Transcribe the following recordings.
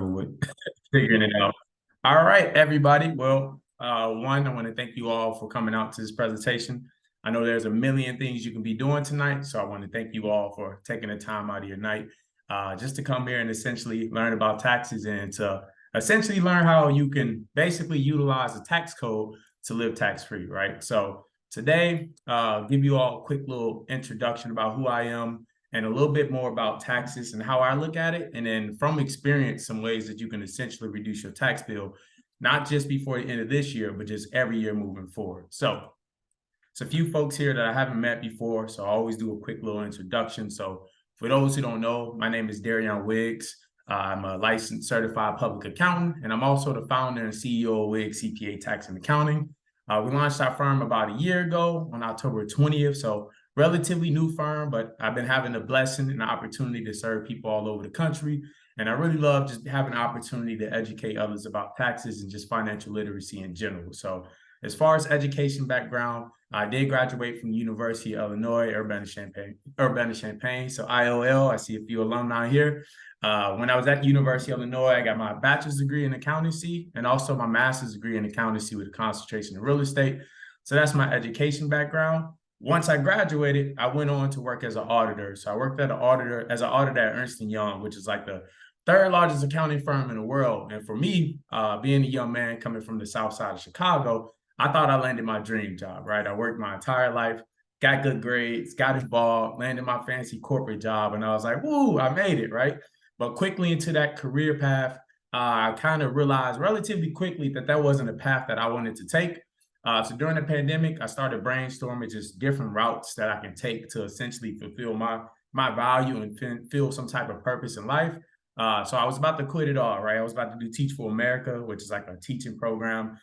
with figuring it out. All right, everybody. Well, one, I want to thank you all for coming out to this presentation. I know there's a million things you can be doing tonight, so I want to thank you all for taking the time out of your night just to come here and essentially learn about taxes and to essentially learn how you can basically utilize the tax code to live tax-free, right? So today, give you all a quick little introduction about who I am and a little bit more about taxes and how I look at it. And then from experience, some ways that you can essentially reduce your tax bill, not just before the end of this year, but just every year moving forward. So it's a few folks here that I haven't met before, so I always do a quick little introduction. So for those who don't know, my name is Wiggs. I'm a licensed certified public accountant, and I'm also the founder and CEO of Wiggs CPA Tax and Accounting. We launched our firm about a year ago on October 20th, so relatively new firm, but I've been having the blessing and the opportunity to serve people all over the country. And I really love just having the opportunity to educate others about taxes and just financial literacy in general. So as far as education background, I did graduate from the University of Illinois, Urbana-Champaign. So IOL, I see a few alumni here. When I was at the University of Illinois, I got my bachelor's degree in accountancy and also my master's degree in accountancy with a concentration in real estate. So that's my education background. Once I graduated, I went on to work as an auditor. So I worked as an auditor at Ernst & Young, which is like the third largest accounting firm in the world. And for me, being a young man coming from the South Side of Chicago, I thought I landed my dream job, right? I worked my entire life, got good grades, got involved, landed my fancy corporate job. And I was like, woo, I made it, right? But quickly into that career path, I kind of realized relatively quickly that that wasn't a path that I wanted to take. So during the pandemic, I started brainstorming just different routes that I can take to essentially fulfill my value and feel some type of purpose in life. So I was about to quit it all, right? I was about to do Teach for America, which is like a teaching program,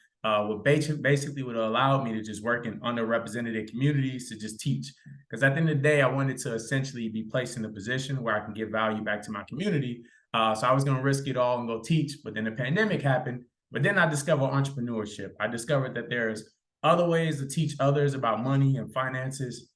basically would allow me to just work in underrepresented communities to just teach. Because at the end of the day, I wanted to essentially be placed in a position where I can give value back to my community. So I was going to risk it all and go teach. But then the pandemic happened. But then I discovered entrepreneurship. I discovered that there's other ways to teach others about money and finances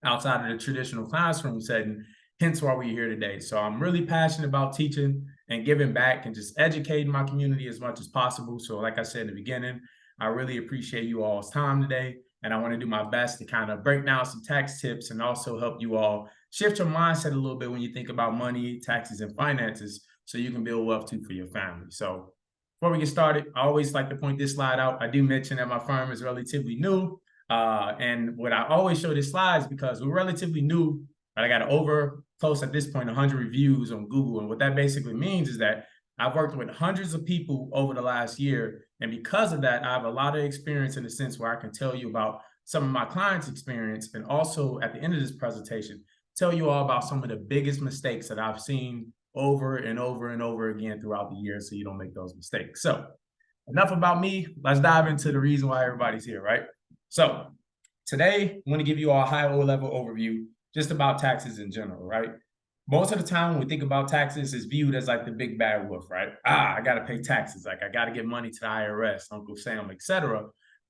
outside of the traditional classroom setting, hence why we're here today. So I'm really passionate about teaching and giving back and just educating my community as much as possible. So like I said in the beginning, I really appreciate you all's time today. And I want to do my best to kind of break down some tax tips and also help you all shift your mindset a little bit when you think about money, taxes, and finances so you can build wealth too for your family. So before we get started, I always like to point this slide out. I do mention that my firm is relatively new. And what I always show this slide is because we're relatively new, but I got over close at this point 100 reviews on Google. And what that basically means is that I've worked with hundreds of people over the last year. And because of that, I have a lot of experience in the sense where I can tell you about some of my clients' experience. And also at the end of this presentation, tell you all about some of the biggest mistakes that I've seen over and over and over again throughout the year so you don't make those mistakes. So enough about me. Let's dive into the reason why everybody's here, right? So today, I'm going to give you all a high-level overview just about taxes in general, right? Most of the time when we think about taxes, it's viewed as like the big bad wolf, right? I got to pay taxes. Like I got to get money to the IRS, Uncle Sam, etc.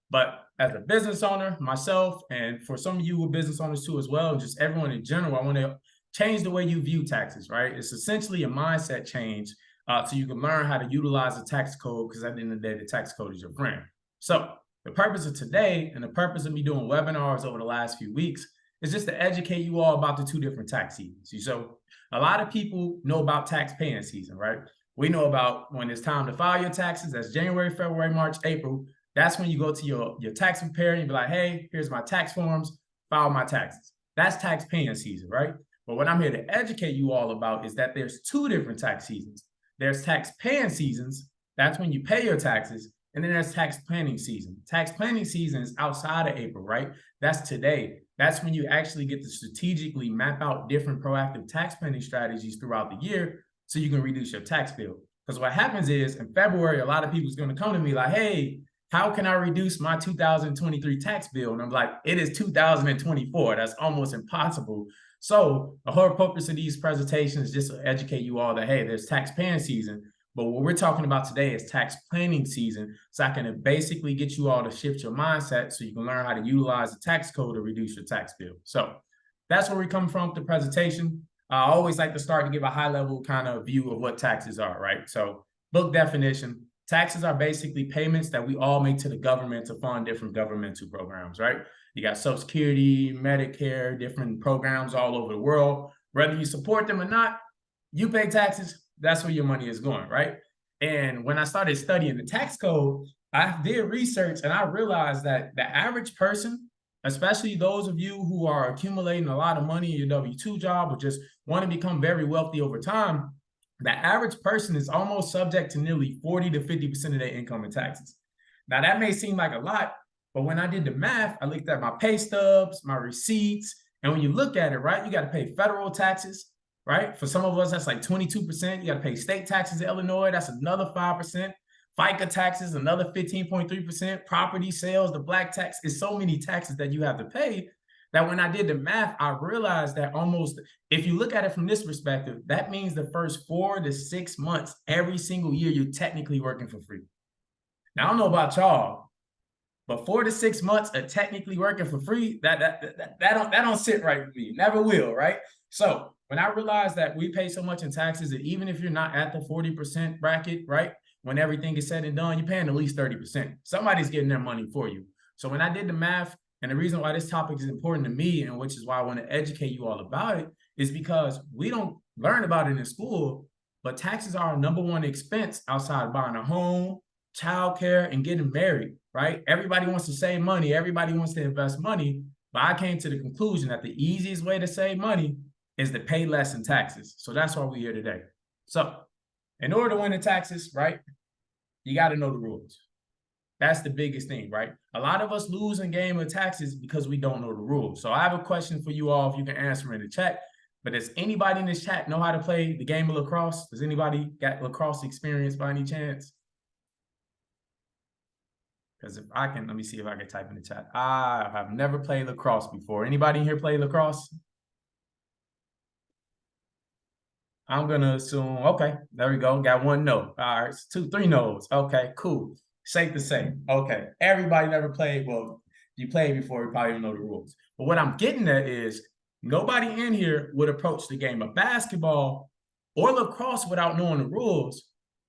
But as a business owner, myself, and for some of you who are business owners too as well, just everyone in general, I want to change the way you view taxes, right? It's essentially a mindset change so you can learn how to utilize the tax code because at the end of the day, the tax code is your friend. So the purpose of today and the purpose of me doing webinars over the last few weeks is just to educate you all about the two different tax seasons. So a lot of people know about tax paying season, right? We know about when it's time to file your taxes. That's January, February, March, April. That's when you go to your tax preparer and you be like, hey, here's my tax forms, file my taxes. That's tax paying season, right? But what I'm here to educate you all about is that there's two different tax seasons. There's tax paying seasons. That's when you pay your taxes. And then there's tax planning season. Tax planning season is outside of April, right? That's today. That's when you actually get to strategically map out different proactive tax planning strategies throughout the year so you can reduce your tax bill. Because what happens is in February, a lot of people is going to come to me like, hey, how can I reduce my 2023 tax bill? And I'm like, it is 2024. That's almost impossible. So the whole purpose of these presentations is just to educate you all that, hey, there's tax paying season. But what we're talking about today is tax planning season. So I can basically get you all to shift your mindset so you can learn how to utilize the tax code to reduce your tax bill. So that's where we come from with the presentation. I always like to start to give a high level kind of view of what taxes are, right? So book definition, taxes are basically payments that we all make to the government to fund different governmental programs, right? You got Social Security, Medicare, different programs all over the world. Whether you support them or not, you pay taxes, that's where your money is going, right? And when I started studying the tax code, I did research and I realized that the average person, especially those of you who are accumulating a lot of money in your W-2 job or just want to become very wealthy over time, the average person is almost subject to nearly 40 to 50% of their income in taxes. Now, that may seem like a lot, but when I did the math, I looked at my pay stubs, my receipts, and when you look at it, right, you got to pay federal taxes, right? For some of us, that's like 22%. You got to pay state taxes in Illinois. That's another 5%. FICA taxes, another 15.3%. Property sales, the black tax. It's so many taxes that you have to pay that when I did the math, I realized that almost, if you look at it from this perspective, that means the first 4 to 6 months, every single year, you're technically working for free. Now, I don't know about y'all, but 4 to 6 months of technically working for free, that don't sit right with me. Never will, right? So when I realized that we pay so much in taxes that even if you're not at the 40% bracket, right, when everything is said and done, you're paying at least 30%. Somebody's getting their money for you. So when I did the math, and the reason why this topic is important to me, and which is why I want to educate you all about it, is because we don't learn about it in school, but taxes are our #1 expense outside buying a home, childcare, and getting married, right? Everybody wants to save money. Everybody wants to invest money. But I came to the conclusion that the easiest way to save money is to pay less in taxes. So that's why we're here today. So in order to win in taxes, right, you got to know the rules. That's the biggest thing, right? A lot of us lose in game of taxes because we don't know the rules. So I have a question for you all, if you can answer in the chat. But does anybody in this chat know how to play the game of lacrosse? Does anybody got lacrosse experience by any chance? Because if I can, let me see if I can type in the chat. I have never played lacrosse before. Anybody in here play lacrosse? I'm gonna assume, okay, there we go. Got one no. All right, 2, 3 no's. Okay, cool. Safe to say. Okay, everybody never played. Well, you played before, you probably don't know the rules. But what I'm getting at is nobody in here would approach the game of basketball or lacrosse without knowing the rules.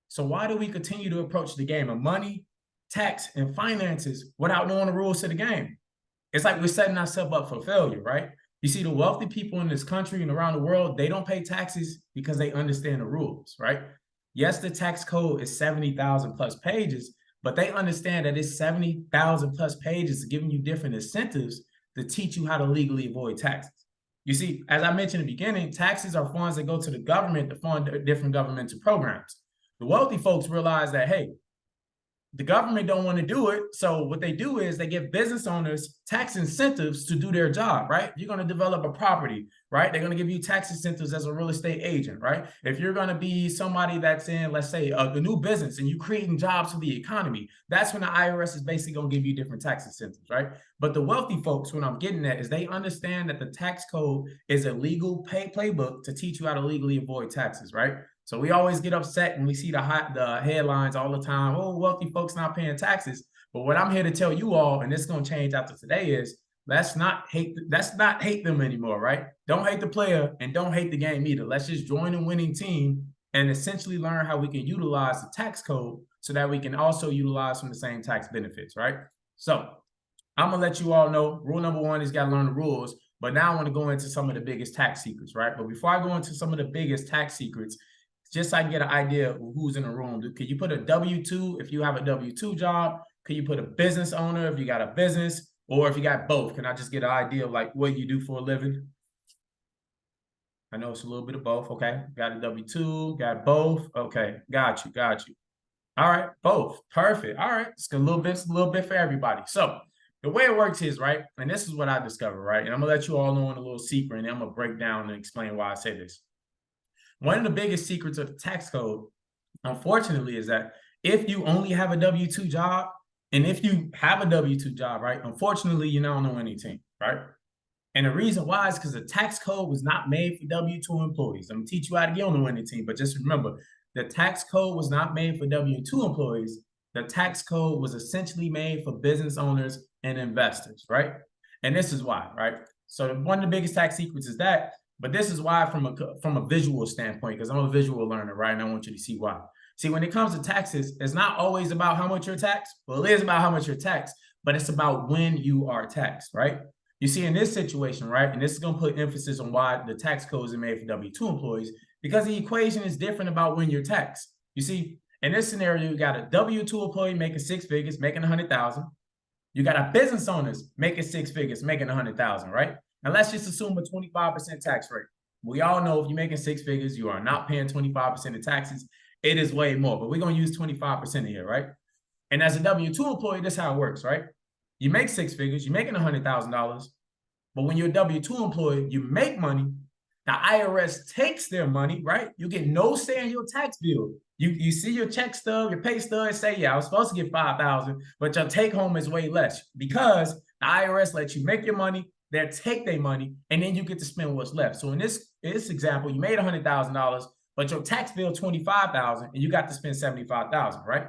So why do we continue to approach the game of money, tax, and finances without knowing the rules to the game? It's like we're setting ourselves up for failure, right? You see, the wealthy people in this country and around the world, they don't pay taxes because they understand the rules, right? Yes, the tax code is 70,000 plus pages, but they understand that it's 70,000 plus pages giving you different incentives to teach you how to legally avoid taxes. You see, as I mentioned in the beginning, taxes are funds that go to the government to fund different governmental programs. The wealthy folks realize that, hey, the government don't want to do it. So what they do is they give business owners tax incentives to do their job, right? You're going to develop a property, right? They're going to give you tax incentives as a real estate agent, right? If you're going to be somebody that's in, let's say, a new business and you're creating jobs for the economy, that's when the IRS is basically going to give you different tax incentives, right? But the wealthy folks, what I'm getting at is they understand that the tax code is a legal playbook to teach you how to legally avoid taxes, right? So we always get upset when we see the headlines all the time. Oh, wealthy folks not paying taxes. But what I'm here to tell you all, and this is going to change after today, is let's not hate them anymore, right? Don't hate the player and don't hate the game either. Let's just join a winning team and essentially learn how we can utilize the tax code so that we can also utilize some of the same tax benefits, right? So I'm going to let you all know rule #1 is got to learn the rules. But now I want to go into some of the biggest tax secrets, right? But before I go into some of the biggest tax secrets, just so I can get an idea of who's in the room. Could you put a W-2 if you have a W-2 job? Could you put a business owner if you got a business? Or if you got both? Can I just get an idea of like what you do for a living? I know it's a little bit of both. Okay, got a W-2, got both. Okay, got you. All right, both. Perfect. All right, it's a little bit for everybody. So the way it works is, right, and this is what I discovered, right? And I'm gonna let you all know in a little secret, and then I'm gonna break down and explain why I say this. One of the biggest secrets of the tax code, unfortunately, is that if you only have a W-2 job, and if you have a W-2 job, right, unfortunately, you don't know anything, right? And the reason why is because the tax code was not made for W-2 employees. I'm going to teach you how to get on the winning team, but just remember, the tax code was not made for W-2 employees. The tax code was essentially made for business owners and investors, right? And this is why, right? So one of the biggest tax secrets is that But this is why from a visual standpoint, because I'm a visual learner, right? And I want you to see why. See, when it comes to taxes, it's not always about how much you're taxed. Well, it is about how much you're taxed, but it's about when you are taxed, right? You see, in this situation, right, and this is going to put emphasis on why the tax codes are made for W-2 employees, because the equation is different about when you're taxed. You see, in this scenario, you got a W-2 employee making 6 figures, making 100,000. You got a business owners making 6 figures, making 100,000, right? And let's just assume a 25% tax rate. We all know if you're making 6 figures, you are not paying 25% of taxes. It is way more, but we're going to use 25% here, right? And as a W-2 employee, this is how it works, right? You make 6 figures, you're making $100,000, but when you're a W-2 employee, you make money. The IRS takes their money, right? You get no say in your tax bill. You see your check stub, your pay stub, and say, yeah, I was supposed to get $5,000, but your take home is way less because the IRS lets you make your money, they take their money, and then you get to spend what's left. So in this example, you made $100,000, but your tax bill $25,000, and you got to spend $75,000, right?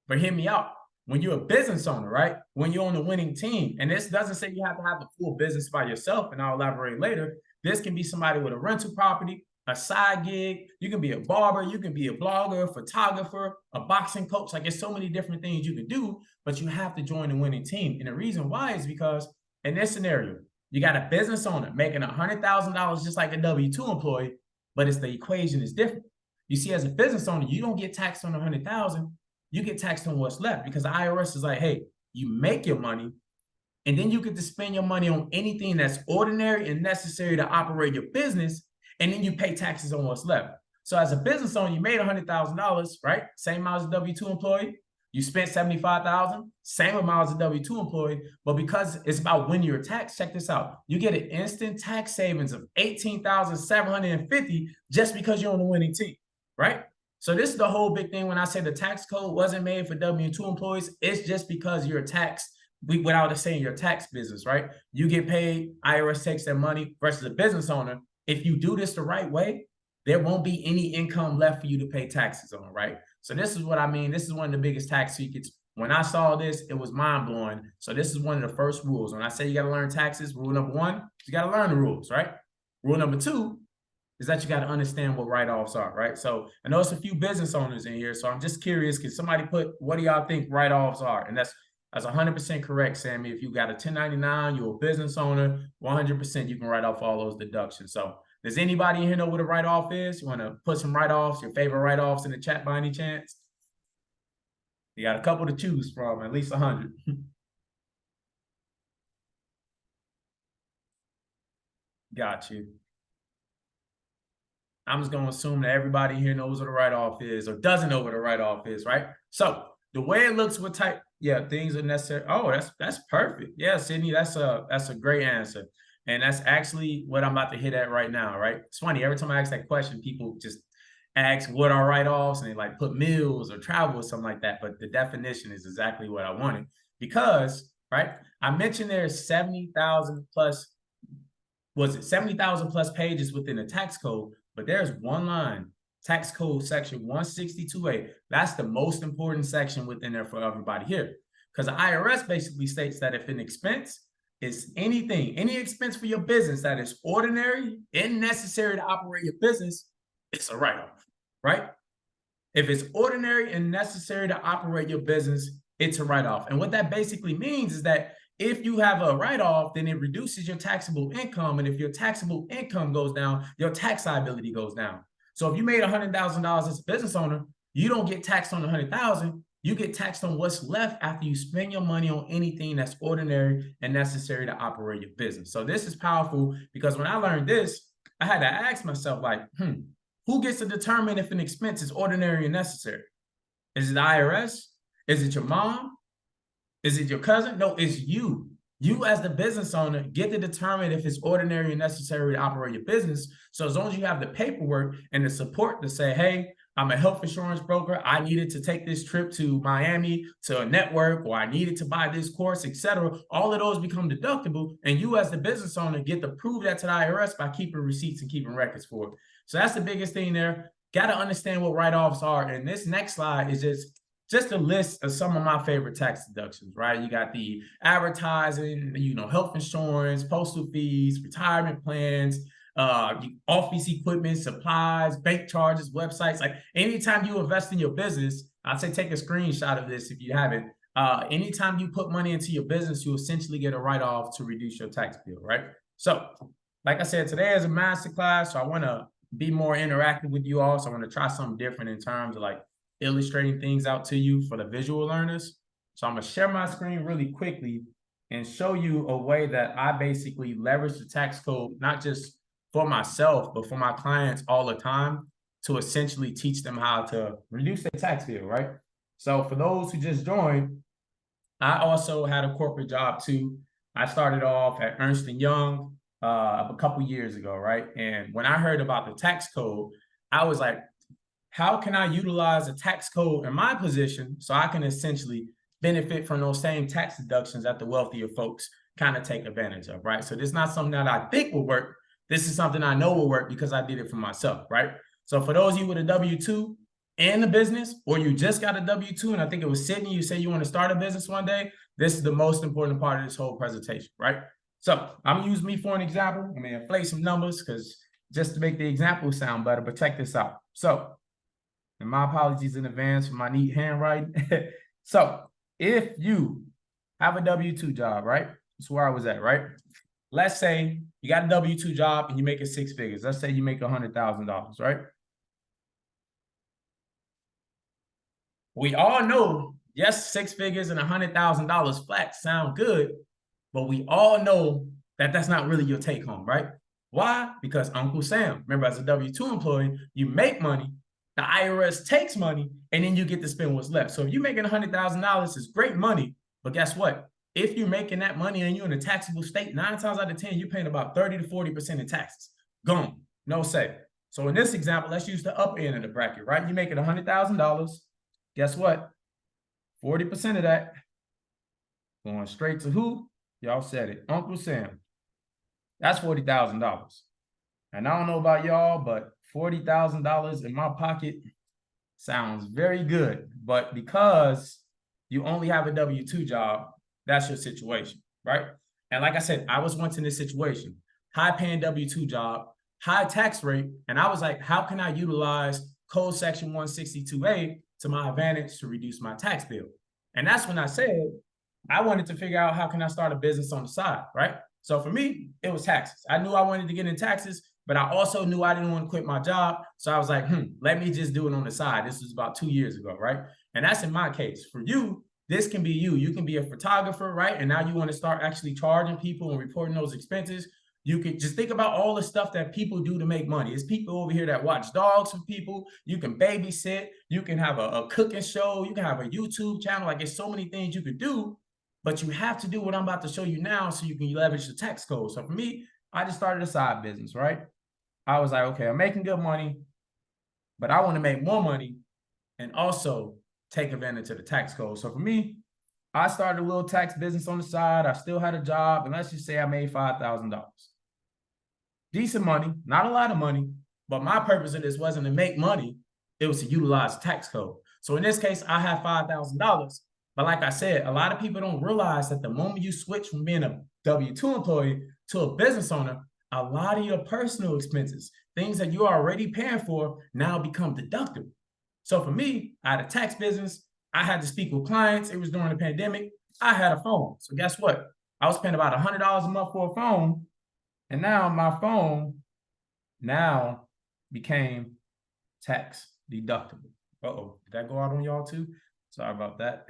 But hear me out. When you're a business owner, right? When you're on the winning team, and this doesn't say you have to have the full business by yourself, and I'll elaborate later. This can be somebody with a rental property, a side gig. You can be a barber, you can be a blogger, photographer, a boxing coach. Like there's so many different things you can do, but you have to join the winning team. And the reason why is because in this scenario, you got a business owner making $100,000 just like a W-2 employee, but the equation is different. You see, as a business owner, you don't get taxed on the $100,000. You get taxed on what's left because the IRS is like, hey, you make your money, and then you get to spend your money on anything that's ordinary and necessary to operate your business, and then you pay taxes on what's left. So as a business owner, you made $100,000, right? Same amount as a W-2 employee. You spent $75,000, same amount as a W-2 employee, but because it's about when you're taxed, check this out. You get an instant tax savings of $18,750 just because you're on the winning team, right? So this is the whole big thing when I say the tax code wasn't made for W-2 employees. It's just because you're taxed without saying your tax business, right? You get paid, IRS takes their money versus a business owner. If you do this the right way, there won't be any income left for you to pay taxes on, right? So this is what I mean. This is one of the biggest tax secrets. When I saw this, it was mind-blowing. So this is one of the first rules. When I say you got to learn taxes, rule number one, you got to learn the rules, right? Rule number two is that you got to understand what write-offs are, right? So I know it's a few business owners in here, so I'm just curious, can somebody put, what do y'all think write-offs are? And that's 100% correct, Sammy. If you got a 1099, you're a business owner, 100% you can write off all those deductions. So does anybody in here know what a write-off is? You want to put some write-offs, your favorite write-offs in the chat by any chance? You got a couple to choose from, at least 100. Got you. I'm just going to assume that everybody here knows what a write-off is or doesn't know what a write-off is, right? So the way it looks with type, yeah, things are necessary. Oh, that's perfect. Yeah, Sydney, that's a great answer. And that's actually what I'm about to hit at right now, right? It's funny, every time I ask that question, people just ask what are write-offs, and they like put meals or travel or something like that. But the definition is exactly what I wanted because, right, I mentioned there's 70,000 plus, was it 70,000 plus pages within the tax code, but there's one line, tax code section 162A. That's the most important section within there for everybody here. Because the IRS basically states that if an expense is anything, any expense for your business that is ordinary and necessary to operate your business, it's a write-off, right? If it's ordinary and necessary to operate your business, it's a write-off. And what that basically means is that if you have a write-off, then it reduces your taxable income. And if your taxable income goes down, your tax liability goes down. So if you made $100,000 as a business owner, you don't get taxed on the $100,000. You get taxed on what's left after you spend your money on anything that's ordinary and necessary to operate your business. So this is powerful because when I learned this, I had to ask myself, like, who gets to determine if an expense is ordinary and necessary? Is it the IRS? Is it your mom? Is it your cousin? No, it's you. You as the business owner get to determine if it's ordinary and necessary to operate your business. So as long as you have the paperwork and the support to say, hey, I'm a health insurance broker. I needed to take this trip to Miami to a network, or I needed to buy this course, etc. All of those become deductible. And you as the business owner get to prove that to the IRS by keeping receipts and keeping records for it. So that's the biggest thing there. Got to understand what write-offs are. And this next slide is just a list of some of my favorite tax deductions, right? You got the advertising, health insurance, postal fees, retirement plans, office equipment, supplies, bank charges, websites. Like anytime you invest in your business, I'd say take a screenshot of this if you haven't. Anytime you put money into your business, you essentially get a write-off to reduce your tax bill, right? So, like I said, today is a masterclass, so I want to be more interactive with you all. So I want to try something different in terms of like illustrating things out to you for the visual learners. So I'm going to share my screen really quickly and show you a way that I basically leverage the tax code, not just for myself, but for my clients all the time to essentially teach them how to reduce their tax bill, right? So for those who just joined, I also had a corporate job too. I started off at Ernst & Young a couple years ago, right? And when I heard about the tax code, I was like, how can I utilize a tax code in my position so I can essentially benefit from those same tax deductions that the wealthier folks kind of take advantage of, right? So this is not something that I think will work. This is something I know will work because I did it for myself, right? So for those of you with a W-2 and a business, or you just got a W-2, and I think it was Sydney, you say you want to start a business one day, this is the most important part of this whole presentation, right? So I'm gonna use me for an example. I'm gonna inflate some numbers because just to make the example sound better, but check this out. So, and my apologies in advance for my neat handwriting. So if you have a W-2 job, right? That's where I was at, right? Let's say you got a W-2 job and you make it 6 figures. Let's say you make $100,000, right? We all know, yes, 6 figures and $100,000 flat sound good, but we all know that that's not really your take home, right? Why? Because Uncle Sam, remember, as a W-2 employee, you make money, the IRS takes money, and then you get to spend what's left. So if you're making $100,000, it's great money, but guess what? If you're making that money and you're in a taxable state, 9 times out of 10, you're paying about 30 to 40% in taxes. Gone, no say. So in this example, let's use the upper end of the bracket, right? You're making $100,000. Guess what? 40% of that going straight to who? Y'all said it, Uncle Sam. That's $40,000. And I don't know about y'all, but $40,000 in my pocket sounds very good. But because you only have a W-2 job, that's your situation, right? And like I said, I was once in this situation, high paying W-2 job, high tax rate. And I was like, how can I utilize Code Section 162A to my advantage to reduce my tax bill? And that's when I said, I wanted to figure out how can I start a business on the side, right? So for me, it was taxes. I knew I wanted to get in taxes, but I also knew I didn't want to quit my job. So I was like, let me just do it on the side. This was about 2 years ago, right? And that's in my case. For you, this can be you. You can be a photographer, right? And now you want to start actually charging people and reporting those expenses. You could just think about all the stuff that people do to make money. There's people over here that watch dogs for people. You can babysit. You can have a cooking show. You can have a YouTube channel. Like, there's so many things you could do, but you have to do what I'm about to show you now so you can leverage the tax code. So for me, I just started a side business, right? I was like, okay, I'm making good money, but I want to make more money and also take advantage of the tax code. So for me, I started a little tax business on the side. I still had a job, and let's just say I made $5,000. Decent money, not a lot of money, but my purpose of this wasn't to make money. It was to utilize the tax code. So in this case, I have $5,000. But like I said, a lot of people don't realize that the moment you switch from being a W-2 employee to a business owner, a lot of your personal expenses, things that you're already paying for, now become deductible. So for me, I had a tax business. I had to speak with clients. It was during the pandemic. I had a phone. So guess what? I was paying about $100 a month for a phone. And now my phone now became tax deductible. Uh-oh, did that go out on y'all too? Sorry about that.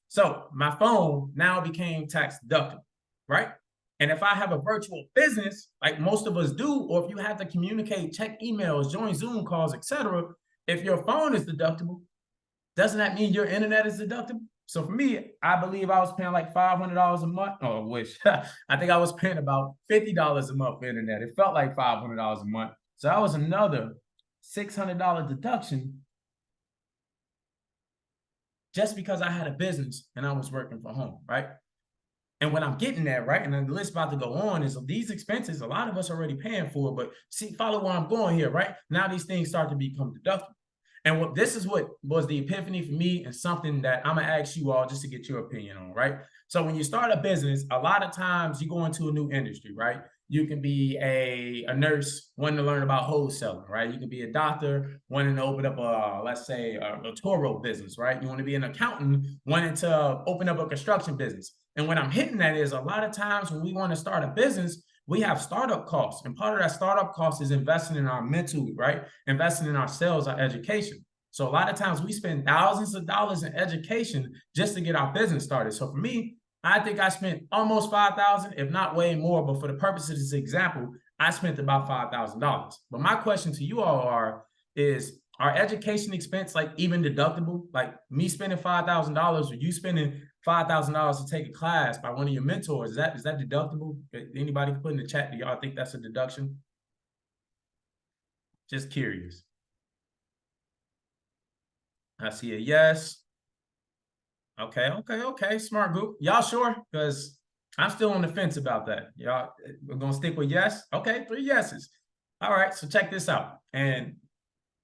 So my phone now became tax deductible, right? And if I have a virtual business, like most of us do, or if you have to communicate, check emails, join Zoom calls, etc., if your phone is deductible, doesn't that mean your internet is deductible? So for me, I believe I was paying like $500 a month. Oh, I wish. I think I was paying about $50 a month for internet. It felt like $500 a month. So that was another $600 deduction just because I had a business and I was working from home, right? And what I'm getting at, right, and the list about to go on, is these expenses, a lot of us are already paying for, but see, follow where I'm going here, right? Now these things start to become deductible. And this is what was the epiphany for me, and something that I'm gonna ask you all just to get your opinion on, right? So when you start a business, a lot of times you go into a new industry, right? You can be a nurse wanting to learn about wholesaling, right? You can be a doctor wanting to open up let's say a Toro business, right? You want to be an accountant wanting to open up a construction business. And what I'm hitting at is a lot of times when we want to start a business, we have startup costs. And part of that startup cost is investing in our mental, right? Investing in ourselves, our education. So a lot of times we spend thousands of dollars in education just to get our business started. So for me, I think I spent almost $5,000, if not way more. But for the purpose of this example, I spent about $5,000. But my question to you all is our education expense like even deductible? Like me spending $5,000 or you spending $5,000 to take a class by one of your mentors, is that deductible? Anybody can put in the chat, do y'all think that's a deduction? Just curious. I see a yes. Okay. Smart group. Y'all sure? Because I'm still on the fence about that. Y'all, we're gonna stick with yes. Okay, 3 yeses. All right, so check this out. And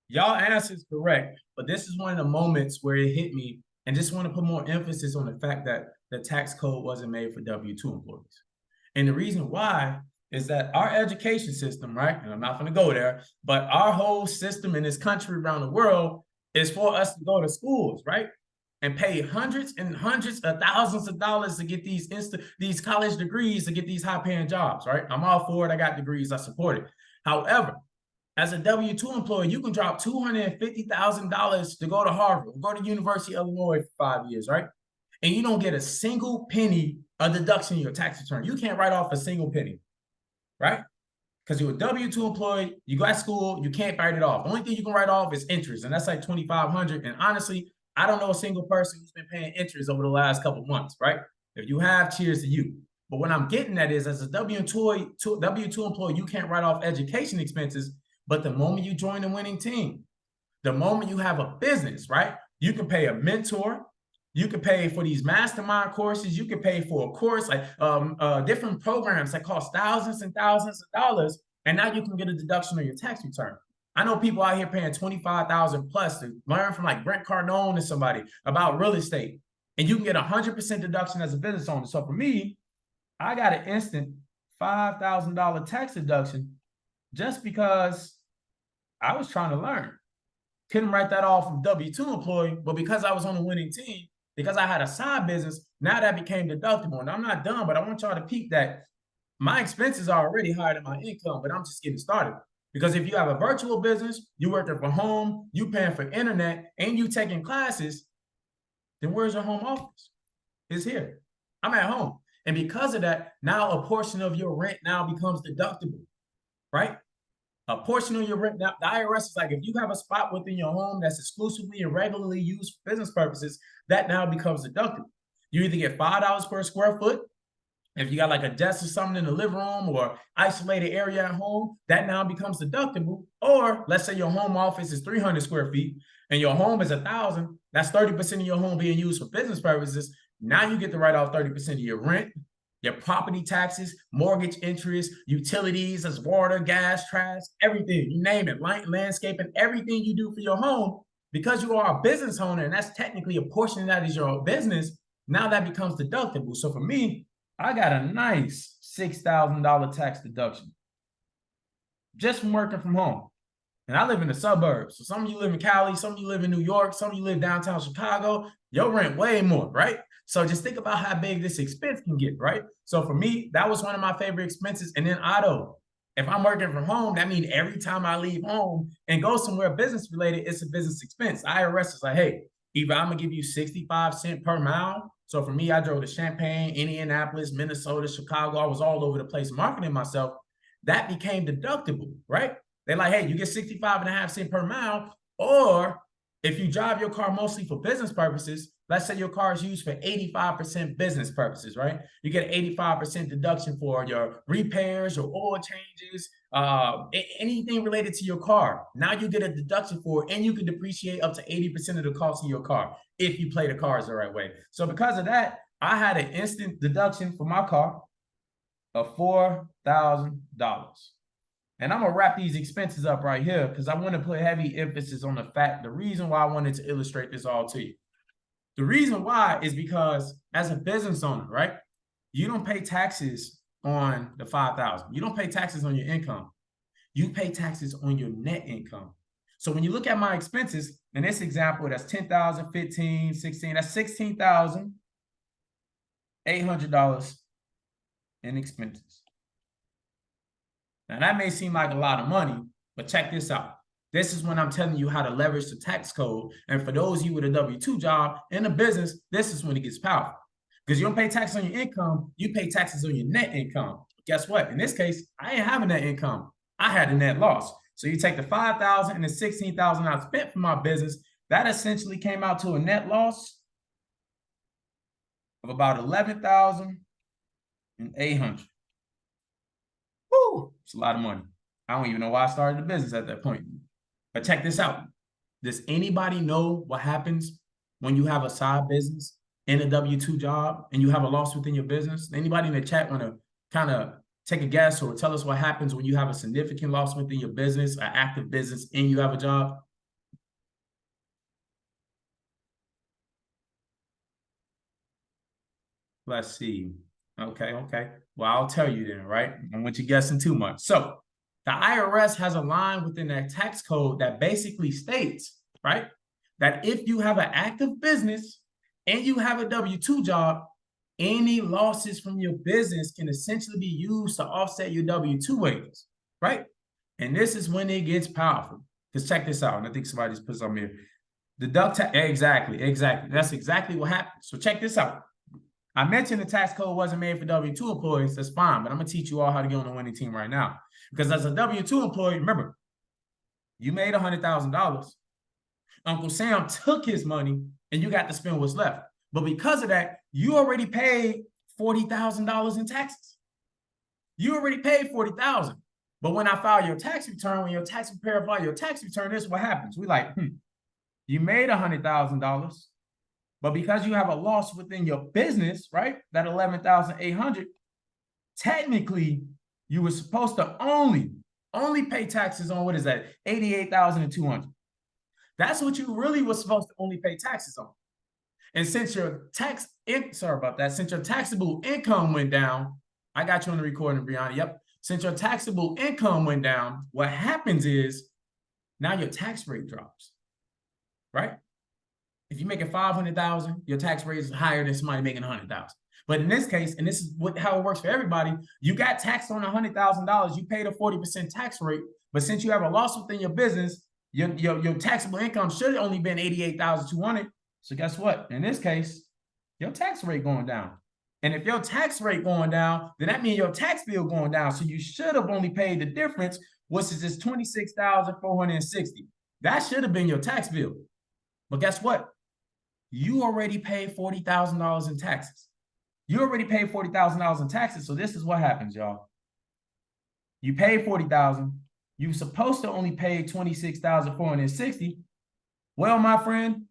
y'all answers correct, but this is one of the moments where it hit me, and just want to put more emphasis on the fact that the tax code wasn't made for W-2 employees. And the reason why is that our education system, right? And I'm not going to go there, but our whole system in this country, around the world, is for us to go to schools, right? And pay hundreds and hundreds of thousands of dollars to get these college degrees, to get these high-paying jobs, right? I'm all for it. I got degrees. I support it. However, as a W-2 employee, you can drop $250,000 to go to Harvard, go to University of Illinois for 5 years, right? And you don't get a single penny of deduction in your tax return. You can't write off a single penny, right? Because you're a W-2 employee, you go to school, you can't write it off. The only thing you can write off is interest, and that's like $2,500. And honestly, I don't know a single person who's been paying interest over the last couple of months, right? If you have, cheers to you. But what I'm getting at is, as a W-2 employee, you can't write off education expenses. But the moment you join the winning team, the moment you have a business, right? You can pay a mentor. You can pay for these mastermind courses. You can pay for a course, like different programs that cost thousands and thousands of dollars. And now you can get a deduction on your tax return. I know people out here paying $25,000 plus to learn from like Brent Cardone or somebody about real estate. And you can get 100% deduction as a business owner. So for me, I got an instant $5,000 tax deduction just because I was trying to learn. Couldn't write that off from W-2 employee, but because I was on a winning team, because I had a side business, now that became deductible. And I'm not done, but I want y'all to peep that my expenses are already higher than my income, but I'm just getting started. Because if you have a virtual business, you working from home, you paying for internet, and you taking classes, then where's your home office? It's here. I'm at home. And because of that, now a portion of your rent now becomes deductible, right? A portion of your rent. Now, the IRS is like, if you have a spot within your home that's exclusively and regularly used for business purposes, that now becomes deductible. You either get $5 per square foot. If you got like a desk or something in the living room or isolated area at home, that now becomes deductible. Or let's say your home office is 300 square feet and your home is 1,000. That's 30% of your home being used for business purposes. Now you get to write off 30% of your rent, your property taxes, mortgage interest, utilities, as water, gas, trash, everything, you name it, landscaping, everything you do for your home. Because you are a business owner, and that's technically a portion of that is your business, now that becomes deductible. So for me, I got a nice $6,000 tax deduction just from working from home. And I live in the suburbs. So some of you live in Cali, some of you live in New York, some of you live downtown Chicago. Your rent way more, right? So just think about how big this expense can get, right? So for me, that was one of my favorite expenses. And then auto. If I'm working from home, that means every time I leave home and go somewhere business related, it's a business expense. IRS is like, hey, either I'm gonna give you 65 cents per mile. So for me, I drove to Champaign, Indianapolis, Minnesota, Chicago. I was all over the place marketing myself. That became deductible, right? They're like, hey, you get 65.5 cents per mile. Or if you drive your car mostly for business purposes, let's say your car is used for 85% business purposes, right? You get an 85% deduction for your repairs, your oil changes, anything related to your car. Now you get a deduction for it, and you can depreciate up to 80% of the cost of your car if you play the cars the right way. So because of that, I had an instant deduction for my car of $4,000. And I'm gonna wrap these expenses up right here because I want to put heavy emphasis on the reason why I wanted to illustrate this all to you. The reason why is because as a business owner, right, you don't pay taxes on the 5,000. You don't pay taxes on your income. You pay taxes on your net income. So when you look at my expenses, in this example, that's 10,000, 15, 16, that's $16,800 in expenses. Now that may seem like a lot of money, but check this out. This is when I'm telling you how to leverage the tax code. And for those of you with a W-2 job in a business, this is when it gets powerful. Because you don't pay taxes on your income, you pay taxes on your net income. Guess what? In this case, I ain't having net income. I had a net loss. So you take the 5,000 and the 16,000 I spent for my business, that essentially came out to a net loss of about 11,800. Woo, it's a lot of money. I don't even know why I started the business at that point. But check this out. Does anybody know what happens when you have a side business in a W-2 job and you have a loss within your business? Anybody in the chat want to kind of take a guess or tell us what happens when you have a significant loss within your business, an active business, and you have a job? Let's see. Okay. Well, I'll tell you then, right? I don't want you guessing too much. So the IRS has a line within that tax code that basically states, right, that if you have an active business and you have a W-2 job, any losses from your business can essentially be used to offset your W-2 wages, right? And this is when it gets powerful. Because check this out. And I think somebody just put something here. Deduct tax. Exactly. That's exactly what happens. So check this out. I mentioned the tax code wasn't made for W-2 employees. That's fine. But I'm going to teach you all how to get on the winning team right now. Because as a W-2 employee, remember, you made $100,000. Uncle Sam took his money and you got to spend what's left. But because of that, you already paid $40,000 in taxes. You already paid $40,000. But when I file your tax return, when your tax preparer file your tax return, this is what happens. We like, you made $100,000, but because you have a loss within your business, right? That 11,800, technically, you were supposed to only pay taxes on, what is that? 88,200. That's what you really were supposed to only pay taxes on. And since your since your taxable income went down, I got you on the recording, Brianna. Yep. Since your taxable income went down, what happens is now your tax rate drops, right? If you're making 500,000, your tax rate is higher than somebody making 100,000. But in this case, and this is how it works for everybody, you got taxed on $100,000, you paid a 40% tax rate, but since you have a loss within your business, your taxable income should have only been 88,200. So guess what? In this case, your tax rate going down. And if your tax rate going down, then that means your tax bill going down. So you should have only paid the difference, which is this $26,460. That should have been your tax bill. But guess what? You already paid $40,000 in taxes. You already paid $40,000 in taxes. So this is what happens, y'all. You paid $40,000. You're supposed to only pay $26,460. Well, my friend,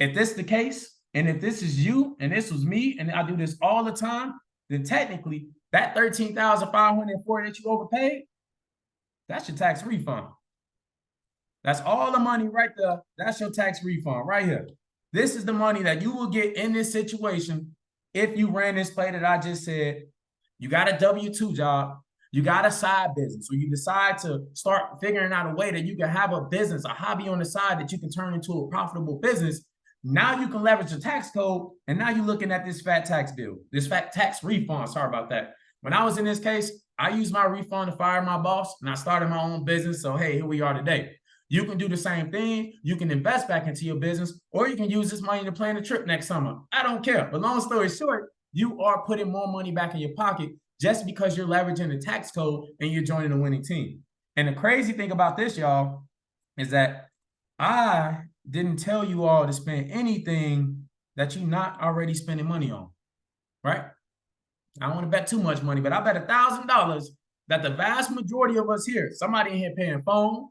if this is the case, and if this is you, and this was me, and I do this all the time, then technically that $13,540 that you overpaid, that's your tax refund. That's all the money right there. That's your tax refund right here. This is the money that you will get in this situation if you ran this play that I just said. You got a W-2 job. You got a side business. So you decide to start figuring out a way that you can have a business, a hobby on the side that you can turn into a profitable business. Now you can leverage the tax code, and now you're looking at this fat tax bill, this fat tax refund. Sorry about that. When I was in this case, I used my refund to fire my boss, and I started my own business. So, hey, here we are today. You can do the same thing. You can invest back into your business, or you can use this money to plan a trip next summer. I don't care. But long story short, you are putting more money back in your pocket just because you're leveraging the tax code and you're joining a winning team. And the crazy thing about this, y'all, is that I didn't tell you all to spend anything that you're not already spending money on, right? I don't want to bet too much money, but I bet $1,000 that the vast majority of us here, somebody in here paying phone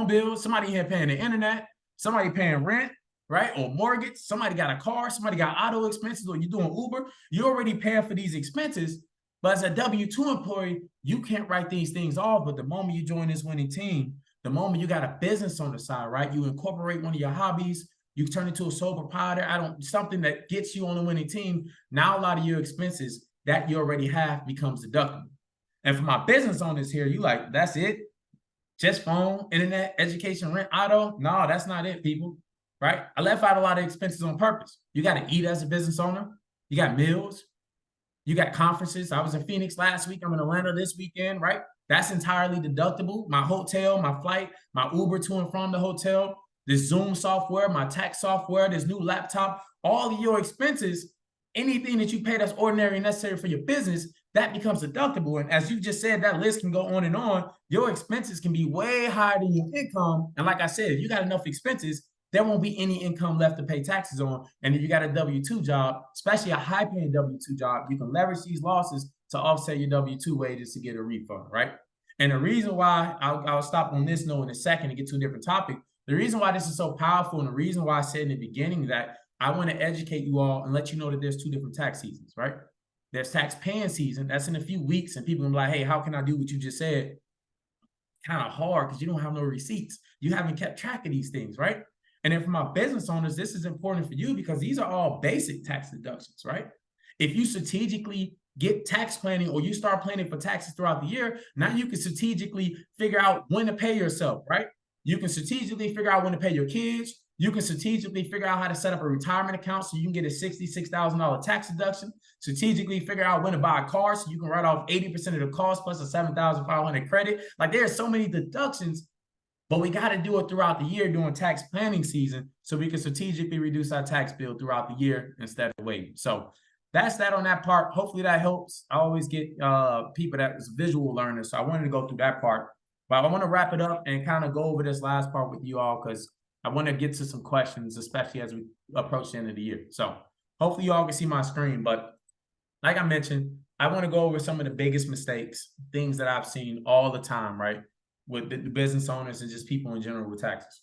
bills, somebody in here paying the internet, somebody paying rent, right? Or mortgage, somebody got a car, somebody got auto expenses, or you're doing Uber, you're already paying for these expenses. But as a W-2 employee, you can't write these things off. But the moment you join this winning team, the moment you got a business on the side, right? You incorporate one of your hobbies, you turn into a sole proprietor, something that gets you on a winning team. Now a lot of your expenses that you already have becomes deductible. And for my business owners here, you like, that's it? Just phone, internet, education, rent, auto? No, that's not it, people, right? I left out a lot of expenses on purpose. You got to eat as a business owner. You got meals. You got conferences. I was in Phoenix last week. I'm in Atlanta this weekend, right? That's entirely deductible. My hotel, my flight, my Uber to and from the hotel, this Zoom software, my tax software, this new laptop, all of your expenses, anything that you pay that's ordinary and necessary for your business, that becomes deductible. And as you just said, that list can go on and on. Your expenses can be way higher than your income. And like I said, if you got enough expenses, there won't be any income left to pay taxes on. And if you got a W-2 job, especially a high-paying W-2 job, you can leverage these losses to offset your W-2 wages to get a refund, right? And the reason why, I'll stop on this note in a second and get to a different topic. The reason why this is so powerful, and the reason why I said in the beginning that I want to educate you all and let you know that there's two different tax seasons, right? There's tax paying season. That's in a few weeks. And people will be like, hey, how can I do what you just said? Kind of hard because you don't have no receipts. You haven't kept track of these things, right? And then for my business owners, this is important for you because these are all basic tax deductions, right? If you strategically get tax planning or you start planning for taxes throughout the year, now you can strategically figure out when to pay yourself, right? You can strategically figure out when to pay your kids. You can strategically figure out how to set up a retirement account so you can get a $66,000 tax deduction. Strategically figure out when to buy a car so you can write off 80% of the cost plus a $7,500 credit. Like there are so many deductions, but we got to do it throughout the year during tax planning season so we can strategically reduce our tax bill throughout the year instead of waiting. So that's that on that part. Hopefully that helps. I always get people that is visual learners, so I wanted to go through that part. But I want to wrap it up and kind of go over this last part with you all because I want to get to some questions, especially as we approach the end of the year. So hopefully you all can see my screen. But like I mentioned, I want to go over some of the biggest mistakes, things that I've seen all the time, right, with the business owners and just people in general with taxes.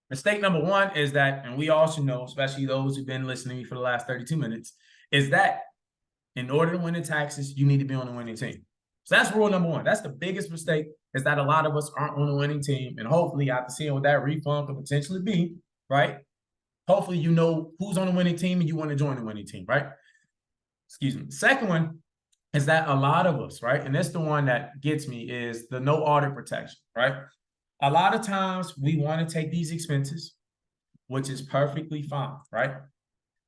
Mistake number one is that, and we all should know, especially those who've been listening to me for the last 32 minutes, is that in order to win the taxes, you need to be on the winning team. So that's rule number one. That's the biggest mistake, is that a lot of us aren't on the winning team. And hopefully, after seeing what that refund could potentially be, right? Hopefully, you know who's on the winning team and you want to join the winning team, right? Excuse me. Second one is that a lot of us, right? And that's the one that gets me, is the no audit protection, right? A lot of times we want to take these expenses, which is perfectly fine, right?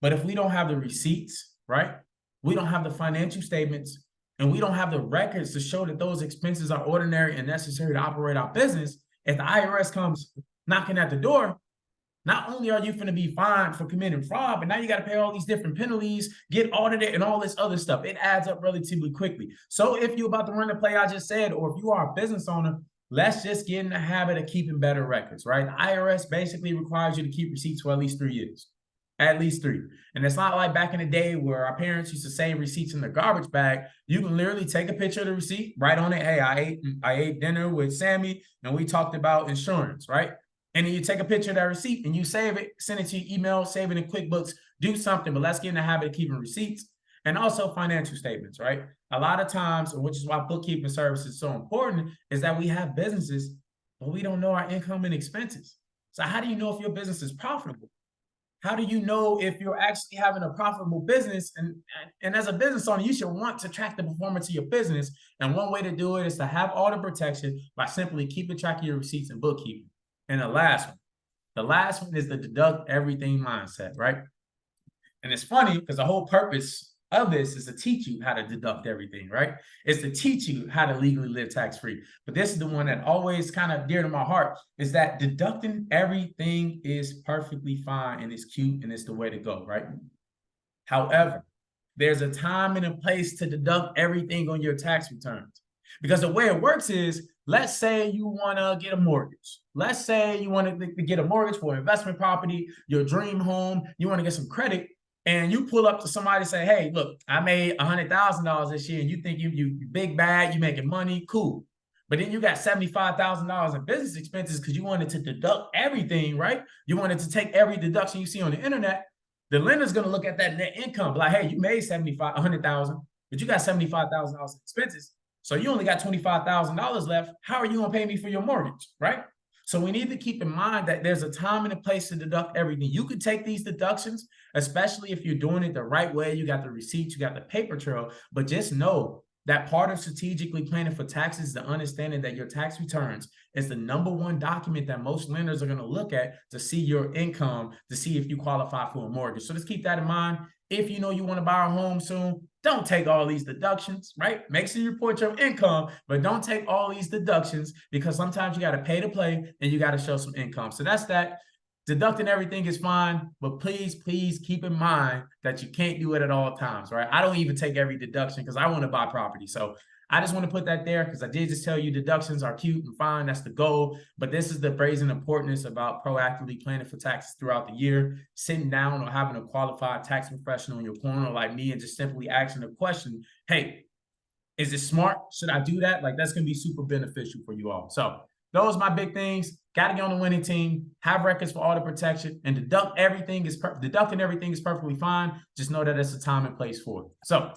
But if we don't have the receipts, right? We don't have the financial statements, and we don't have the records to show that those expenses are ordinary and necessary to operate our business, if the IRS comes knocking at the door, not only are you going to be fined for committing fraud, but now you got to pay all these different penalties, get audited, and all this other stuff. It adds up relatively quickly. So if you're about to run the play I just said, or if you are a business owner, let's just get in the habit of keeping better records, right? The IRS basically requires you to keep receipts for at least 3 years. At least 3. And it's not like back in the day where our parents used to save receipts in the garbage bag. You can literally take a picture of the receipt, write on it, hey, I ate dinner with Sammy, and we talked about insurance, right? And then you take a picture of that receipt and you save it, send it to your email, save it in QuickBooks, do something, but let's get in the habit of keeping receipts. And also financial statements, right? A lot of times, which is why bookkeeping service is so important, is that we have businesses, but we don't know our income and expenses. So how do you know if your business is profitable? How do you know if you're actually having a profitable business? And as a business owner, you should want to track the performance of your business. And one way to do it is to have audit protection by simply keeping track of your receipts and bookkeeping. And the last one is the deduct everything mindset, right? And it's funny because the whole purpose of this is to teach you how to deduct everything, right? It's to teach you how to legally live tax-free. But this is the one that always kind of dear to my heart, is that deducting everything is perfectly fine and it's cute and it's the way to go, right? However, there's a time and a place to deduct everything on your tax returns. Because the way it works is, let's say you want to get a mortgage. Let's say you want to get a mortgage for investment property, your dream home, you want to get some credit. And you pull up to somebody and say, hey, look, I made $100,000 this year, and you think you big bag, you making money, cool. But then you got $75,000 in business expenses because you wanted to deduct everything, right? You wanted to take every deduction you see on the internet. The lender's going to look at that net income, like, hey, you made $100,000, but you got $75,000 in expenses. So you only got $25,000 left. How are you going to pay me for your mortgage, right? So we need to keep in mind that there's a time and a place to deduct everything. You can take these deductions, especially if you're doing it the right way. You got the receipts, you got the paper trail, but just know that part of strategically planning for taxes is the understanding that your tax returns is the #1 document that most lenders are going to look at to see your income, to see if you qualify for a mortgage. So just keep that in mind. If you know you want to buy a home soon, don't take all these deductions, right? Make sure you report your income, but don't take all these deductions, because sometimes you got to pay to play and you got to show some income. So that's that. Deducting everything is fine, but please keep in mind that you can't do it at all times, right? I don't even take every deduction because I want to buy property. So I just want to put that there, because I did just tell you deductions are cute and fine. That's the goal. But this is the brazen importance about proactively planning for taxes throughout the year, sitting down or having a qualified tax professional in your corner like me and just simply asking the question, hey, is it smart? Should I do that? Like, that's going to be super beneficial for you all. So those are my big things. Got to get on the winning team, have records for audit protection, and deducting everything is perfectly fine. Just know that it's a time and place for it. So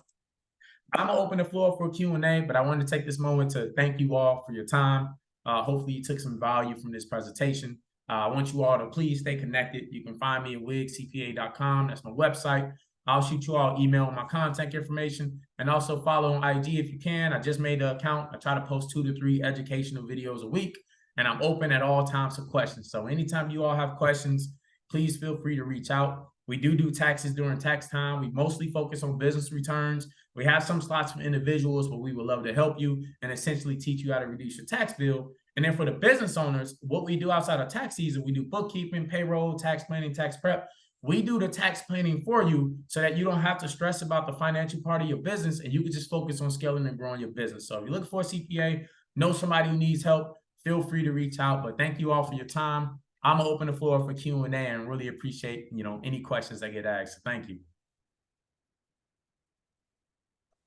I'm gonna open the floor for Q&A, but I wanted to take this moment to thank you all for your time. Hopefully you took some value from this presentation. I want you all to please stay connected. You can find me at wigscpa.com. That's my website. I'll shoot you all email with my contact information, and also follow on IG if you can. I just made an account. I try to post 2 to 3 educational videos a week, and I'm open at all times for questions. So anytime you all have questions, please feel free to reach out. We do taxes during tax time. We mostly focus on business returns. We have some slots for individuals, but we would love to help you and essentially teach you how to reduce your tax bill. And then for the business owners, what we do outside of tax season, we do bookkeeping, payroll, tax planning, tax prep. We do the tax planning for you so that you don't have to stress about the financial part of your business, and you can just focus on scaling and growing your business. So if you're looking for a CPA, know somebody who needs help, feel free to reach out. But thank you all for your time. I'm gonna open the floor for Q&A and really appreciate, any questions that get asked. Thank you.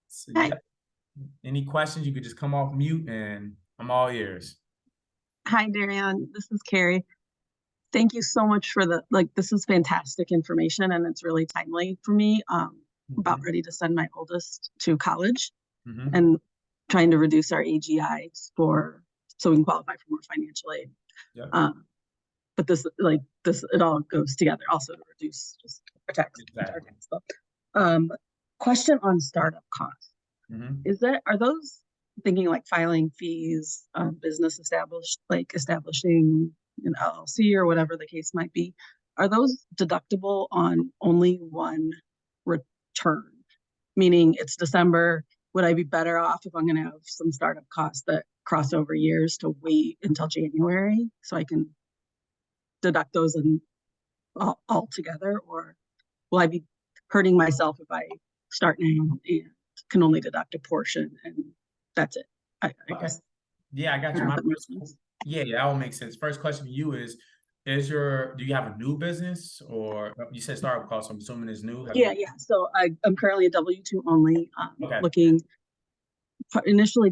So, yeah. Any questions, you could just come off mute and I'm all ears. Hi, Darian. This is Carrie. Thank you so much for this is fantastic information, and it's really timely for me. About ready to send my oldest to college and trying to reduce our AGI so we can qualify for more financial aid. Yeah. But this, it all goes together also to reduce just our tax. Exactly. Question on startup costs. Are those thinking like filing fees, business establishing an LLC or whatever the case might be, are those deductible on only one return? Meaning it's December, would I be better off if I'm going to have some startup costs that cross over years to wait until January so I can deduct those all together, or will I be hurting myself if I start now and can only deduct a portion and that's it? I guess. Yeah, I got you. Yeah, that will make sense. First question to you is do you have a new business, or you said startup costs? I'm assuming it's new. Yeah. So I'm currently a W-2 only, looking initially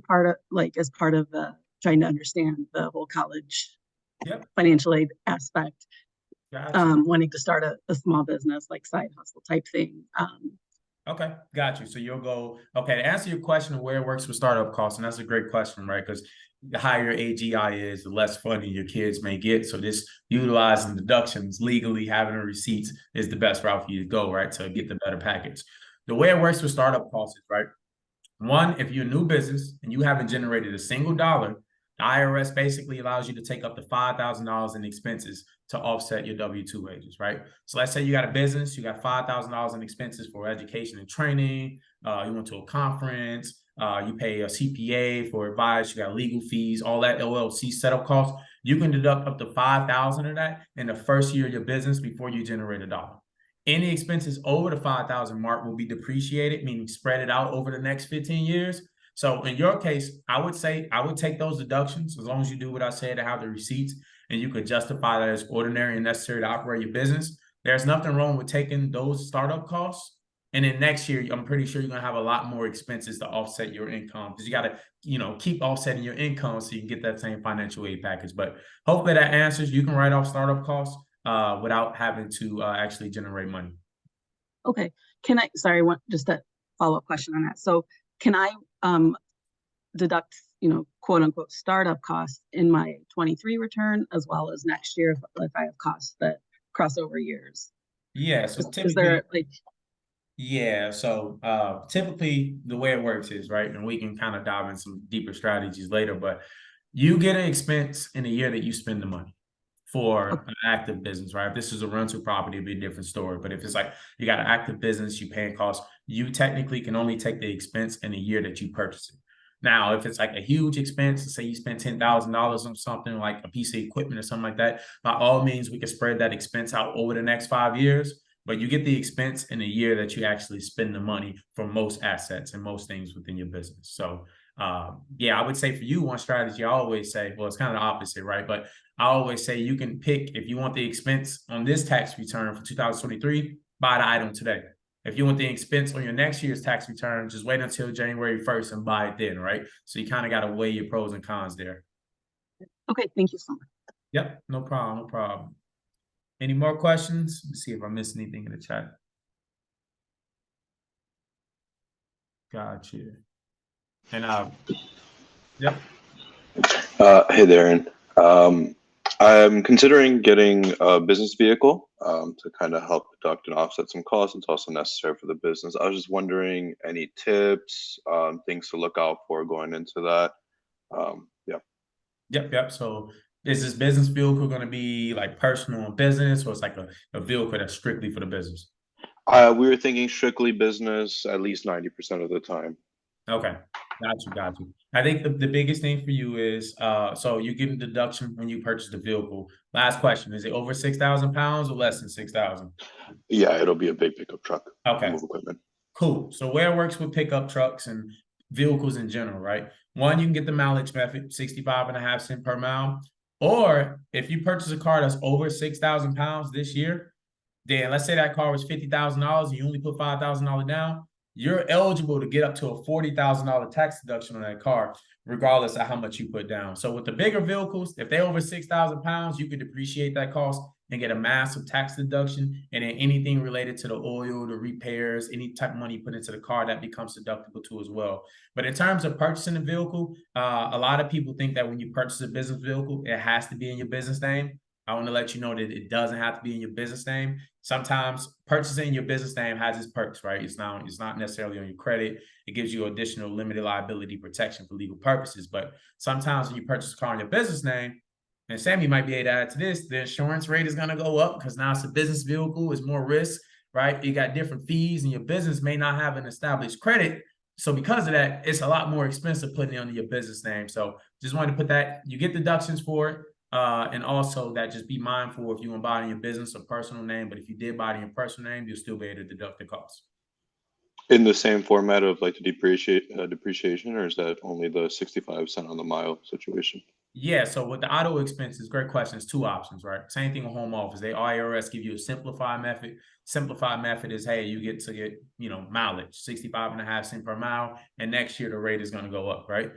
as part of the trying to understand the whole college financial aid aspect. Gotcha. Wanting to start a small business, like side hustle type thing. Okay, got you. So you'll go, to answer your question of where it works with startup costs, and that's a great question, right? Because the higher your AGI is, the less funding your kids may get. So this utilizing deductions legally, having the receipts is the best route for you to go, right? To get the better package. The way it works with startup costs is, right? One, if you're a new business and you haven't generated a single dollar, the IRS basically allows you to take up to $5,000 in expenses to offset your W-2 wages, right? So let's say you got a business, you got $5,000 in expenses for education and training, you went to a conference, you pay a CPA for advice, you got legal fees, all that LLC setup costs. You can deduct up to $5,000 of that in the first year of your business before you generate a dollar. Any expenses over the $5,000 mark will be depreciated, meaning spread it out over the next 15 years. So in your case, I would say I would take those deductions as long as you do what I said to have the receipts and you could justify that as ordinary and necessary to operate your business. There's nothing wrong with taking those startup costs. And then next year, I'm pretty sure you're going to have a lot more expenses to offset your income, because you got to, keep offsetting your income so you can get that same financial aid package. But hopefully that answers. You can write off startup costs without having to actually generate money. Okay. Just a follow-up question on that. So can I deduct, quote unquote startup costs in my 23 return, as well as next year if I have costs that cross over years. Yeah, so Is there like yeah, so typically the way it works is, right, and we can kind of dive in some deeper strategies later, but you get an expense in the year that you spend the money for an active business, right? If this is a rental property, it'd be a different story. But if it's like you got an active business, you paying costs, you technically can only take the expense in the year that you purchase it. Now, if it's like a huge expense, say you spend $10,000 on something like a piece of equipment or something like that, by all means, we can spread that expense out over the next 5 years. But you get the expense in the year that you actually spend the money for most assets and most things within your business. So, yeah, I would say for you, one strategy I always say, well, it's kind of the opposite, right? But I always say you can pick, if you want the expense on this tax return for 2023, buy the item today. If you want the expense on your next year's tax return, just wait until January 1st and buy it then, right? So you kind of got to weigh your pros and cons there. Okay, thank you so much. Yep, no problem, no problem. Any more questions? Let's see if I missed anything in the chat. Gotcha. And yep. Hey there, Aaron. I'm considering getting a business vehicle to kind of help deduct and offset some costs. It's also necessary for the business. I was just wondering, any tips, things to look out for going into that? Yeah. Yep. So is this business vehicle going to be like personal and business, or it's like a vehicle that's strictly for the business? We were thinking strictly business, at least 90% of the time. Okay. Got you. I think the biggest thing for you is so you get a deduction when you purchase the vehicle. Last question, is it over 6,000 pounds or less than 6,000? Yeah, it'll be a big pickup truck. Okay. Move equipment. Cool. So where it works with pickup trucks and vehicles in general, right? One, you can get the mileage method, 65.5 cents per mile. Or if you purchase a car that's over 6,000 pounds this year, then let's say that car was $50,000 and you only put $5,000 down, you're eligible to get up to a $40,000 tax deduction on that car, regardless of how much you put down. So with the bigger vehicles, if they're over 6,000 pounds, you can depreciate that cost and get a massive tax deduction. And then anything related to the oil, the repairs, any type of money you put into the car, that becomes deductible too as well. But in terms of purchasing a vehicle, a lot of people think that when you purchase a business vehicle, it has to be in your business name. I want to let you know that it doesn't have to be in your business name. Sometimes purchasing your business name has its perks, right? It's not necessarily on your credit. It gives you additional limited liability protection for legal purposes. But sometimes when you purchase a car in your business name, and Sammy might be able to add to this, the insurance rate is going to go up because now it's a business vehicle, it's more risk, right? You got different fees and your business may not have an established credit. So because of that, it's a lot more expensive putting it under your business name. So just wanted to put that, you get deductions for it. And also that just be mindful if you want to buy it in your business or personal name, but if you did buy it in your personal name, you'll still be able to deduct the cost. In the same format of like the depreciation, or is that only the 65 cent on the mile situation? Yeah, so with the auto expenses, great question. It's two options, right? Same thing with home office. They IRS give you a simplified method. Simplified method is, hey, you get to get, mileage, 65.5 cents per mile, and next year the rate is going to go up, right?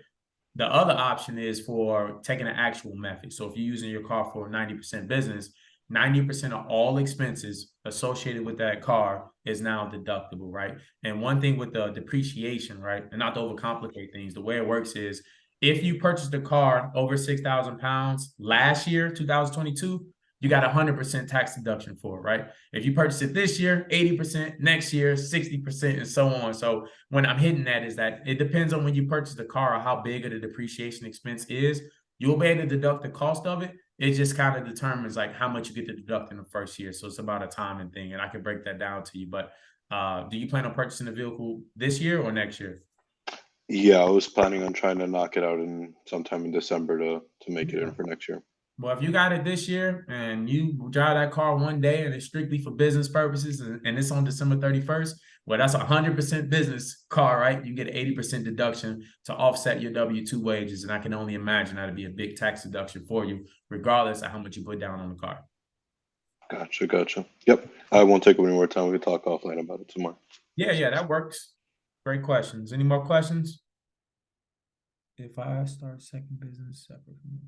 The other option is for taking an actual method. So if you're using your car for 90% business, 90% of all expenses associated with that car is now deductible, right? And one thing with the depreciation, right, and not to overcomplicate things, the way it works is if you purchased a car over 6,000 pounds last year, 2022, you got 100% tax deduction for it, right? If you purchase it this year, 80%, next year, 60%, and so on. So when I'm hitting that is that it depends on when you purchase the car or how big of the depreciation expense is. You'll be able to deduct the cost of it. It just kind of determines like how much you get to deduct in the first year. So it's about a timing thing, and I can break that down to you. But do you plan on purchasing a vehicle this year or next year? Yeah, I was planning on trying to knock it out in sometime in December to make it in for next year. Well, if you got it this year and you drive that car one day and it's strictly for business purposes and it's on December 31st, well, that's 100% business car, right? You get an 80% deduction to offset your W-2 wages. And I can only imagine that'd be a big tax deduction for you, regardless of how much you put down on the car. Gotcha. Yep. I won't take up any more time. We can talk offline about it tomorrow. Yeah, that works. Great questions. Any more questions? If I start second business separate from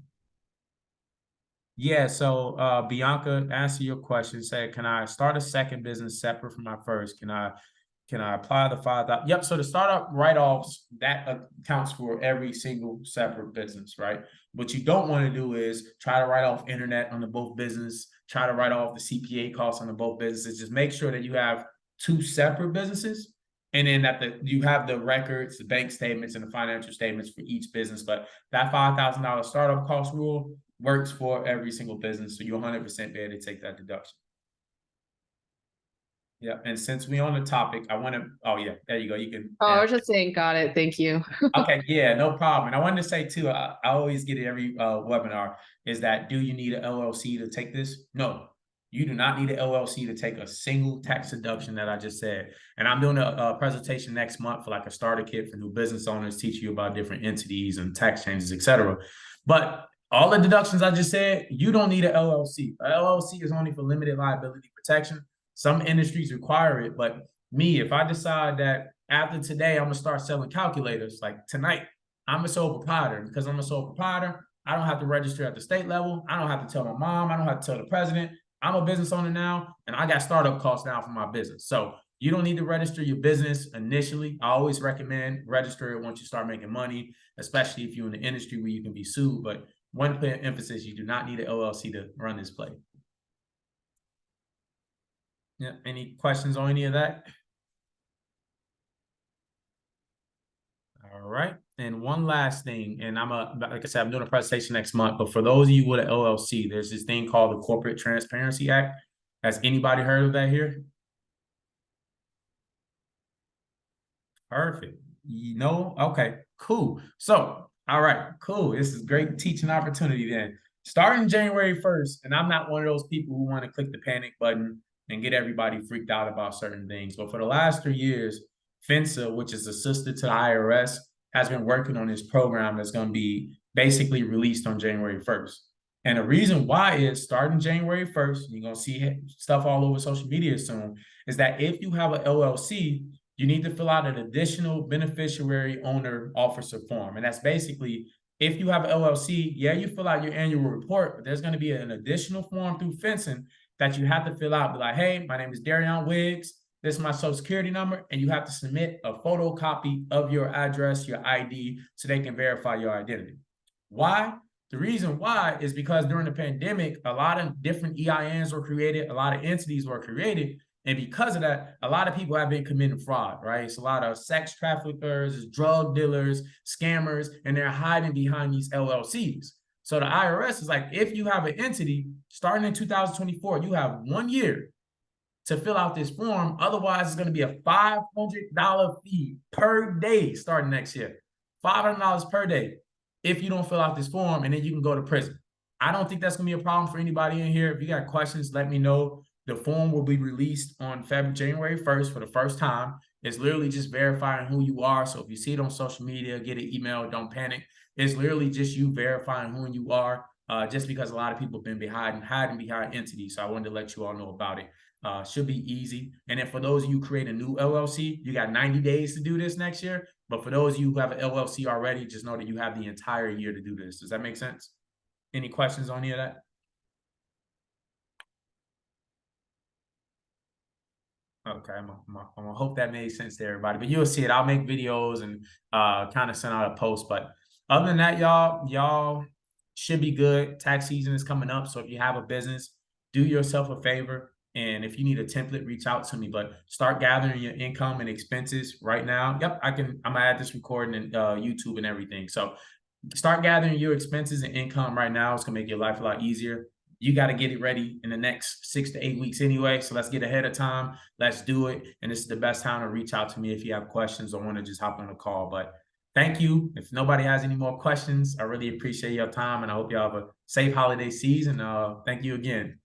Yeah, so Bianca, answer your question. Say, can I start a second business separate from my first? Can Can I apply the 5,000? Yep. So the startup write-offs, that accounts for every single separate business, right? What you don't want to do is try to write off internet on the both business, try to write off the CPA costs on the both businesses. Just make sure that you have two separate businesses, and then that you have the records, the bank statements, and the financial statements for each business. But that $5,000 startup cost rule works for every single business, so you'll 100% be able to take that deduction. Yeah, and since we're on the topic, I want to, oh yeah, there you go. You can. Oh, I was just saying, got it. Thank you. Okay, yeah, no problem. And I wanted to say too, I always get it every webinar, is that, do you need an LLC to take this? No, you do not need an LLC to take a single tax deduction that I just said. And I'm doing a presentation next month for like a starter kit for new business owners, teach you about different entities and tax changes, etc. But all the deductions I just said, you don't need an LLC. An LLC is only for limited liability protection. Some industries require it, but me, if I decide that after today, I'm gonna start selling calculators, like tonight, I'm a sole proprietor. Because I'm a sole proprietor, I don't have to register at the state level. I don't have to tell my mom. I don't have to tell the president. I'm a business owner now, and I got startup costs now for my business. So you don't need to register your business initially. I always recommend register it once you start making money, especially if you're in the industry where you can be sued. But one emphasis, you do not need an LLC to run this play. Yeah, any questions on any of that? All right, and one last thing, and like I said, I'm doing a presentation next month, but for those of you with an LLC, there's this thing called the Corporate Transparency Act. Has anybody heard of that here? Perfect. You know, okay, cool. So, all right, cool. This is great teaching opportunity then. Starting January 1st, and I'm not one of those people who want to click the panic button and get everybody freaked out about certain things. But for the last 3 years, FINSA, which is a sister to the IRS, has been working on this program that's going to be basically released on January 1st. And the reason why is, starting January 1st, you're going to see stuff all over social media soon, is that if you have an LLC, you need to fill out an additional beneficiary owner officer form. And that's basically, if you have an LLC, yeah, you fill out your annual report, but there's going to be an additional form through FinCEN that you have to fill out. Be like, hey, my name is Darion Wiggs. This is my social security number. And you have to submit a photocopy of your address, your ID, so they can verify your identity. Why? The reason why is because during the pandemic, a lot of different EINs were created, a lot of entities were created. And because of that, a lot of people have been committing fraud, right? It's a lot of sex traffickers, drug dealers, scammers, and they're hiding behind these LLCs. So the IRS is like, if you have an entity starting in 2024, you have 1 year to fill out this form. Otherwise, it's going to be a $500 fee per day starting next year. $500 per day if you don't fill out this form, and then you can go to prison. I don't think that's going to be a problem for anybody in here. If you got questions, let me know. The form will be released on January 1st for the first time. It's literally just verifying who you are. So if you see it on social media, get an email, don't panic. It's literally just you verifying who you are, just because a lot of people have been hiding behind entities. So I wanted to let you all know about it. Should be easy. And then for those of you who create a new LLC, you got 90 days to do this next year. But for those of you who have an LLC already, just know that you have the entire year to do this. Does that make sense? Any questions on any of that? Okay, I'm gonna hope that made sense to everybody, but you'll see it. I'll make videos and kind of send out a post. But other than that, y'all should be good. Tax season is coming up, so if you have a business, do yourself a favor. And if you need a template, reach out to me. But start gathering your income and expenses right now. Yep, I'm gonna add this recording and YouTube and everything. So start gathering your expenses and income right now. It's gonna make your life a lot easier. You got to get it ready in the next 6 to 8 weeks anyway. So let's get ahead of time. Let's do it. And this is the best time to reach out to me if you have questions or want to just hop on a call. But thank you. If nobody has any more questions, I really appreciate your time. And I hope you have a safe holiday season. Thank you again.